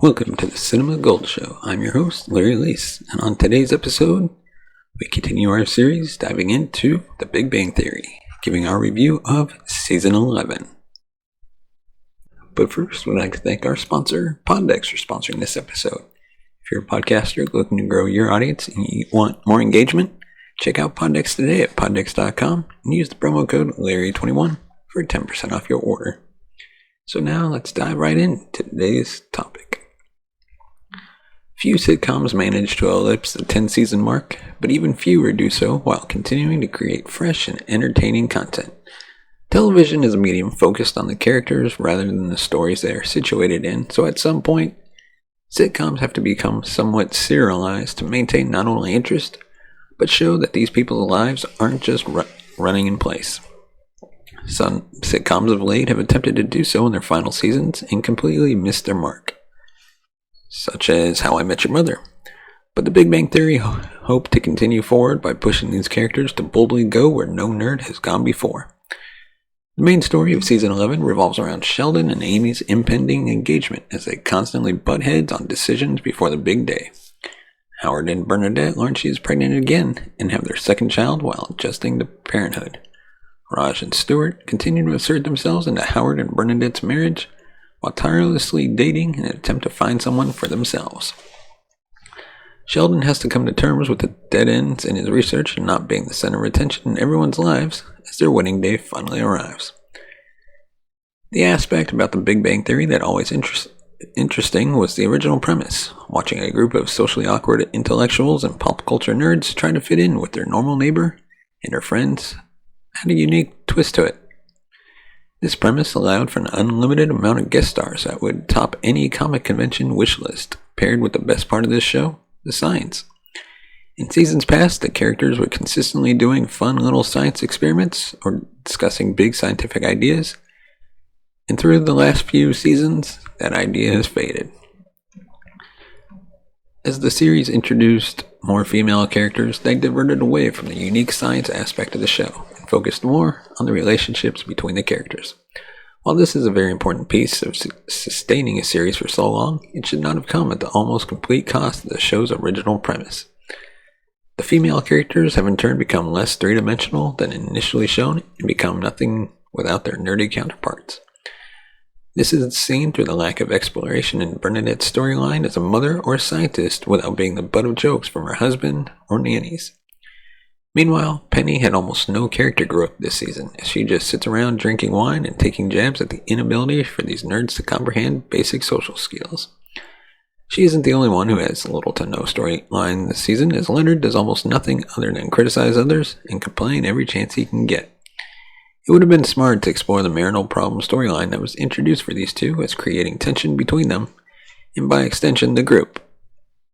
Welcome to the Cinema Gold Show. I'm your host, Larry Lease, and on today's episode, we continue our series diving into The Big Bang Theory, giving our review of Season 11. But first, we'd like to thank our sponsor, Poddex, for sponsoring this episode. If you're a podcaster looking to grow your audience and you want more engagement, check out Poddex today at poddex.com and use the promo code Larry21 for 10% off your order. So now let's dive right into today's topic. Few sitcoms manage to eclipse the 10-season mark, but even fewer do so while continuing to create fresh and entertaining content. Television is a medium focused on the characters rather than the stories they are situated in, so at some point, sitcoms have to become somewhat serialized to maintain not only interest, but show that these people's lives aren't just running in place. Some sitcoms of late have attempted to do so in their final seasons and completely missed their mark, such as How I Met Your Mother. But The Big Bang Theory hoped to continue forward by pushing these characters to boldly go where no nerd has gone before. The main story of Season 11 revolves around Sheldon and Amy's impending engagement as they constantly butt heads on decisions before the big day. Howard and Bernadette learn she is pregnant again and have their second child while adjusting to parenthood. Raj and Stuart continue to assert themselves into Howard and Bernadette's marriage while tirelessly dating in an attempt to find someone for themselves. Sheldon has to come to terms with the dead ends in his research and not being the center of attention in everyone's lives as their wedding day finally arrives. The aspect about the Big Bang Theory that always interesting was the original premise, watching a group of socially awkward intellectuals and pop culture nerds try to fit in with their normal neighbor and her friends had a unique twist to it. This premise allowed for an unlimited amount of guest stars that would top any comic convention wish list, paired with the best part of this show, the science. In seasons past, the characters were consistently doing fun little science experiments or discussing big scientific ideas, and through the last few seasons, that idea has faded. As the series introduced more female characters, they diverted away from the unique science aspect of the show and focused more on the relationships between the characters. While this is a very important piece of sustaining a series for so long, it should not have come at the almost complete cost of the show's original premise. The female characters have in turn become less three-dimensional than initially shown and become nothing without their nerdy counterparts. This is seen through the lack of exploration in Bernadette's storyline as a mother or a scientist without being the butt of jokes from her husband or nannies. Meanwhile, Penny had almost no character growth this season, as she just sits around drinking wine and taking jabs at the inability for these nerds to comprehend basic social skills. She isn't the only one who has little to no storyline this season, as Leonard does almost nothing other than criticize others and complain every chance he can get. It would have been smart to explore the marital problem storyline that was introduced for these two as creating tension between them, and by extension the group.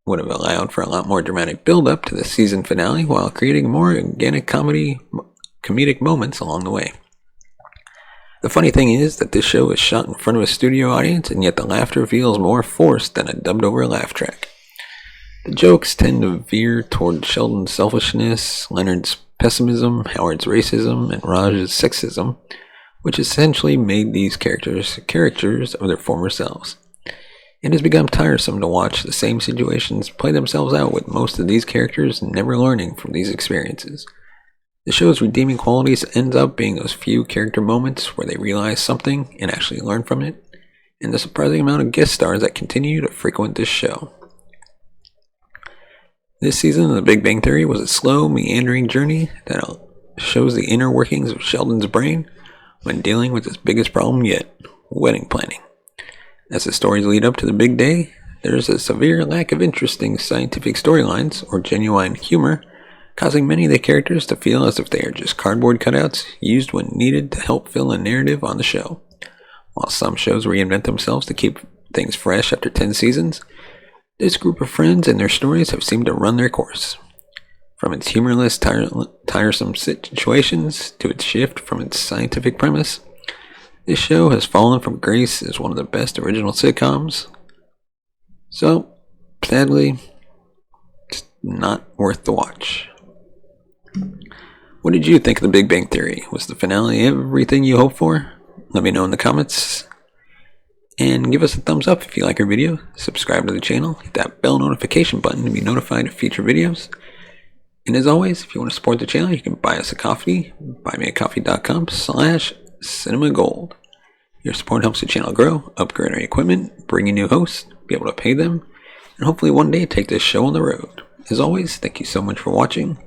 Would have allowed for a lot more dramatic build-up to the season finale while creating more organic comedic moments along the way. The funny thing is that this show is shot in front of a studio audience, and yet the laughter feels more forced than a dubbed-over laugh track. The jokes tend to veer toward Sheldon's selfishness, Leonard's pessimism, Howard's racism, and Raj's sexism, which essentially made these characters of their former selves. It has become tiresome to watch the same situations play themselves out, with most of these characters never learning from these experiences. The show's redeeming qualities ends up being those few character moments where they realize something and actually learn from it, and the surprising amount of guest stars that continue to frequent this show. This season of The Big Bang Theory was a slow, meandering journey that shows the inner workings of Sheldon's brain when dealing with his biggest problem yet, wedding planning. As the stories lead up to the big day, there is a severe lack of interesting scientific storylines or genuine humor, causing many of the characters to feel as if they are just cardboard cutouts used when needed to help fill a narrative on the show. While some shows reinvent themselves to keep things fresh after 10 seasons, this group of friends and their stories have seemed to run their course. From its humorless, tiresome situations to its shift from its scientific premise, this show has fallen from grace as one of the best original sitcoms. So, sadly, it's not worth the watch. What did you think of The Big Bang Theory? Was the finale everything you hoped for? Let me know in the comments. And give us a thumbs up if you like our video. Subscribe to the channel. Hit that bell notification button to be notified of future videos. And as always, if you want to support the channel, you can buy us a coffee. buymeacoffee.com/cinemagold. Your support helps the channel grow, upgrade our equipment, bring in new hosts, be able to pay them, and hopefully one day take this show on the road. As always, thank you so much for watching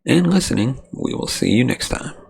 and listening. We will see you next time.